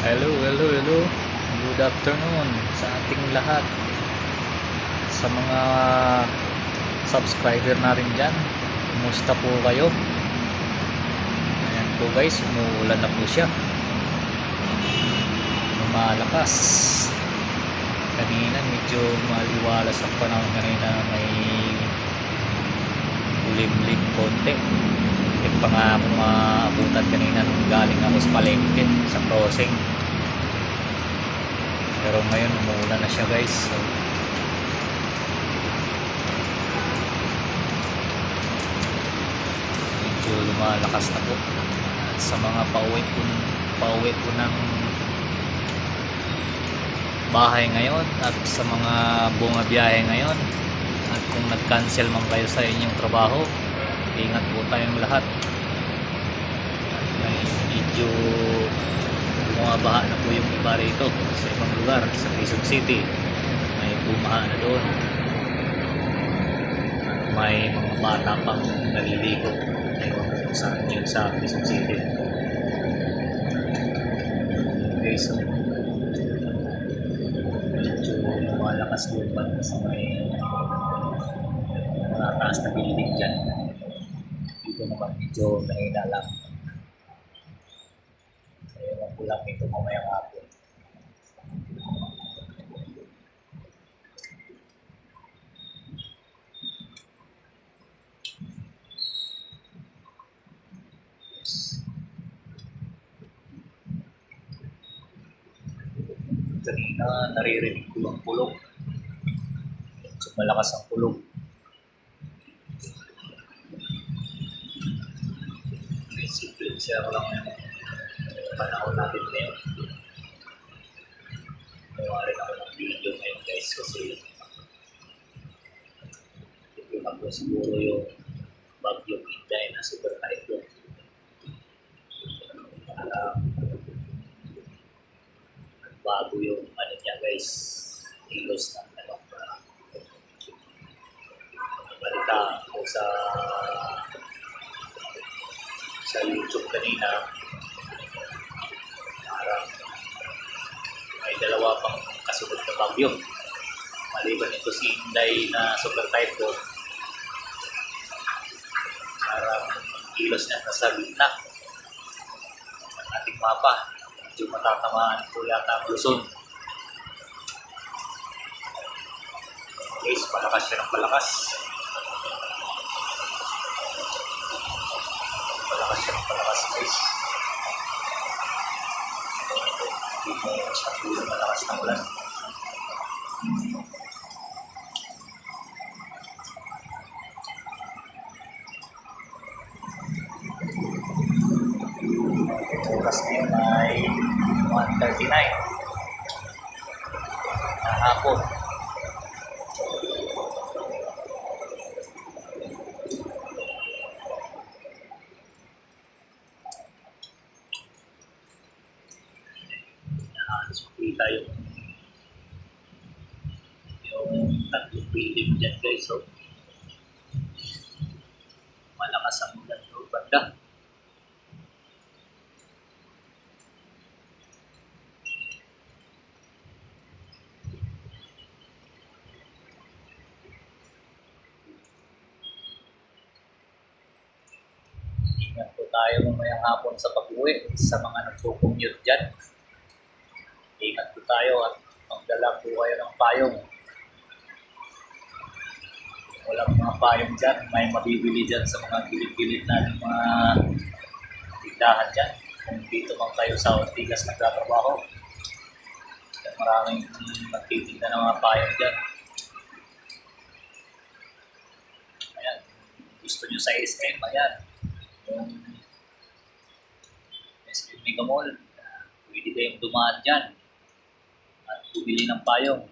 Hello, hello, hello. Good afternoon sa ating lahat. Sa mga subscriber natin dyan. Kumusta po kayo? Ayan po guys, umuulan na po siya. Lumalakas. Kanina medyo maliwalas ang panahon kanina, may ulim-ulim konti. Yung pa nga akong maabutan kanina nung galing ako sa palengke sa crossing. Pero ngayon umuulan na siya guys. So, medyo lumalakas na po. Sa mga pauwi po ng bahay ngayon at sa mga bumabiyahe ngayon, at kung nag-cancel man kayo sa inyong trabaho, ingat po tayong lahat. At may medyo bumabaha na po yung iba rito sa ibang lugar, sa Quezon City may bumaha na doon at may mga bata pang naliligo. Ewan ko saan yun sa Quezon City. Okay, so medyo malakas doon pa sa may taas na building dyan. Dito naman medyo nahina lang. Ewan ko lang ito mamayang hapon. Kanina naririnig ko ang kulog. So malakas ang kulog. Simple share lang yung panahon natin ngayon. Gawa rin ako ng video ngayon guys kasi ito na po siguro yung Bagyo Inday na super typhoon. Bago yung ano niya guys, kilos ng ano, balita ko sa YouTube kanina, parang may dalawa pang kasunod na bagyo maliban ito si Inday na super typhoon. Parang kilos niya nasa gitna ng ating mapa. Medyo matatamaan po yata ang Luzon. Guys, palakas siya ng palakas. Palakas siya ng palakas guys. Hindi mo sa pulo malakas ng ulan. Oras ngayon ay 1:39 na hapon. Halos makita yung tatlong building dyan guys. So, malakas ang ulan doon banda. Ingat po tayo mamayang hapon sa pag-uwi sa mga nagpo-commute dyan. Ingat po tayo at magdala po kayo ng payong. Walang mga payong dyan, may mabibili dyan sa mga gilid-gilid natin mga tindahan dyan. Kung dito man kayo sa Ortigas nagtatrabaho, maraming nagtitinda ng mga payong dyan. Ayan, gusto nyo sa SM, ayan. Yung SM Mega Mall, pwede kayong dumaan dyan at bumili ng payong.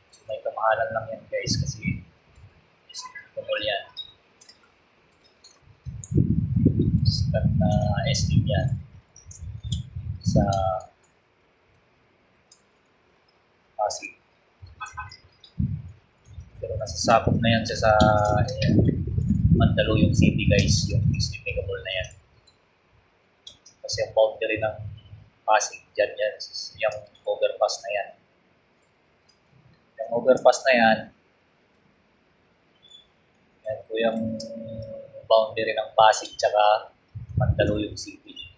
So, may kamahalan lang yan guys kasi SM Mega Mall yan. Sikat na SM yan sa Pasig. Pero nasasakop na yan siya sa Mandaluyong City guys, yung Disney Mega Mall na yan. Kasi ang boundary ng Pasig, dyan yan, yung overpass na yan. Yung overpass na yan, yan po yung boundary ng Pasig tsaka Mandaluyong City.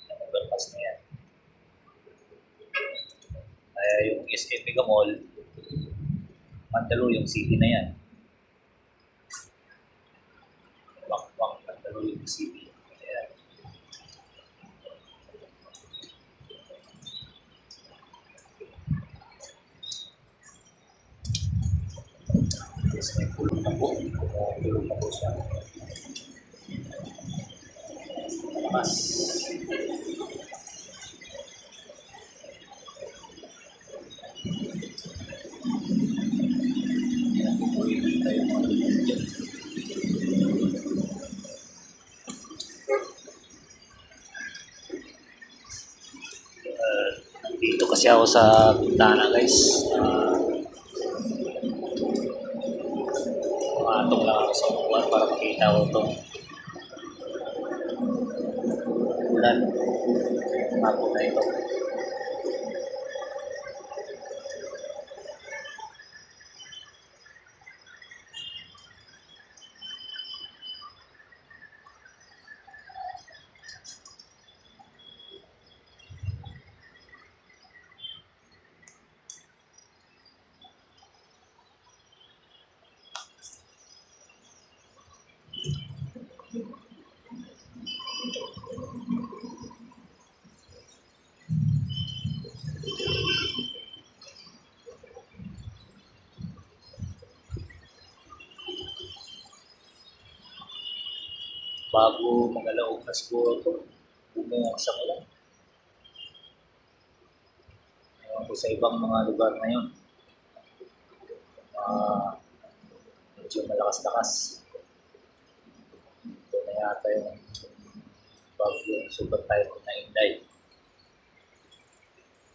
Yung overpass na yan. Kaya yung SM Mega Mall, Mandaluyong City na yan. Wak-wak, Mandaluyong City. Ayan. Yes, may kulong na po. Kulong na po siya. Mas dito kasi ako sa bintana guys. Pumatong lang ako sa uwan para makita ko itong ulan. Hapon na ito. Bago mag-alaog na siguro ito, bumuhang sa ulan. Ewan ko sa ibang mga lugar na yun. Medyo malakas-lakas. Ito na yata yung bago yung super typhoon na Inday.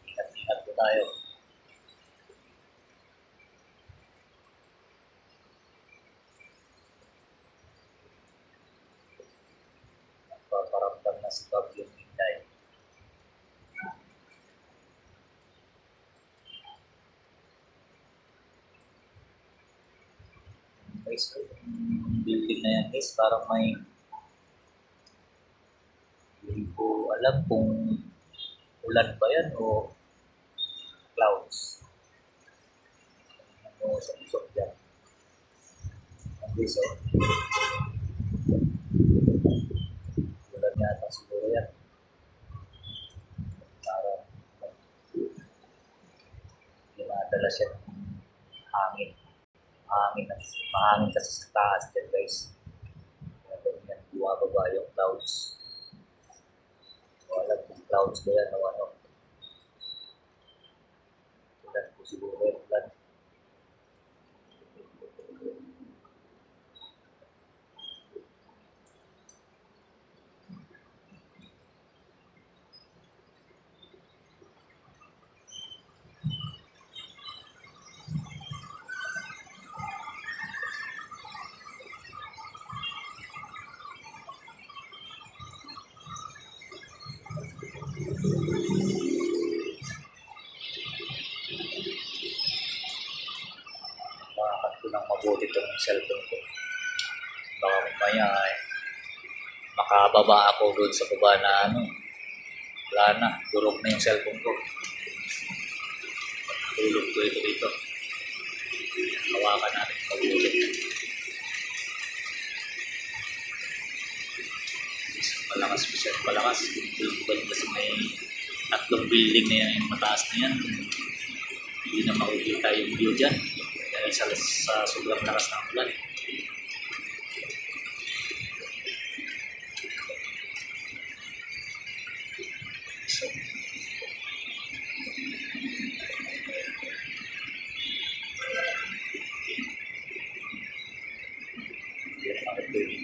Ingat-ingat po tayo. Paparamdam na si Bagyo Inday. Guys, building na yan guys, parang may hindi ko alam kung ulan ba yan o clouds. Ano sa usok dyan. Okay, so ulan yata siguro yan. Parang dinadala siya ng hangin. Mahangin kasi sa taas dyan guys. Kaya ganyan, buwababa yung clouds. Wala kung clouds ba yan o ano. Ulan po siguro yung ulan. Makakat ko ng mabuti itong cellphone ko. Baka mamaya makababa ako doon sa baba na ano. Wala na, durog na yung cellphone ko. Tulog ko ito dito. Hawakan natin mabuti. Malakas po siya, malakas. Tulog kasi may tatlong building na yan, yung mataas na yan. Hindi na makikita yung view dyan. Dahil sa sobrang lakas ng ulan. So,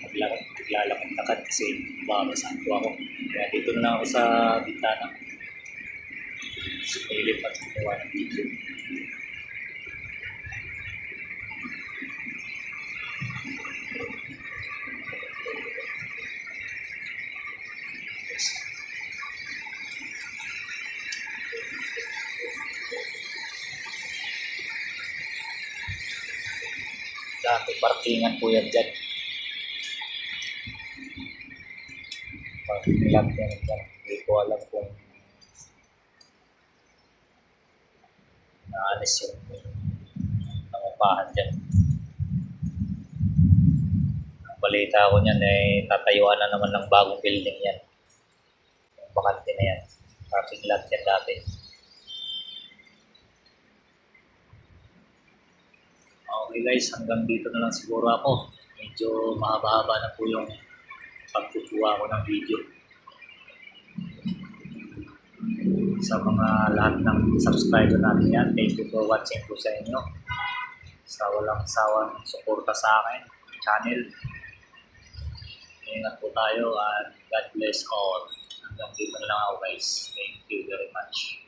maglalakad kasi babasaan ko ako. Kaya dito na lang ako sa bintana. Sumilip at gumawa ng video. Dati parkingan po yan dyan. Parking lot yan dyan. Hindi ko alam kung naalis yung nangupahan dyan. Ang balita ko niyan tatayuan na naman ng bagong building yan. Yung bakante na yan. Parking lot yan dati. Okay guys, hanggang dito na lang siguro ako. Medyo mahaba-haba na po yung pagkukuha ko ng video. Sa mga lahat ng subscriber natin yan, thank you for watching po sa inyo. Sa walang sawang suporta sa akin, channel. Ingat po tayo and God bless all. Hanggang dito na lang ako guys. Thank you very much.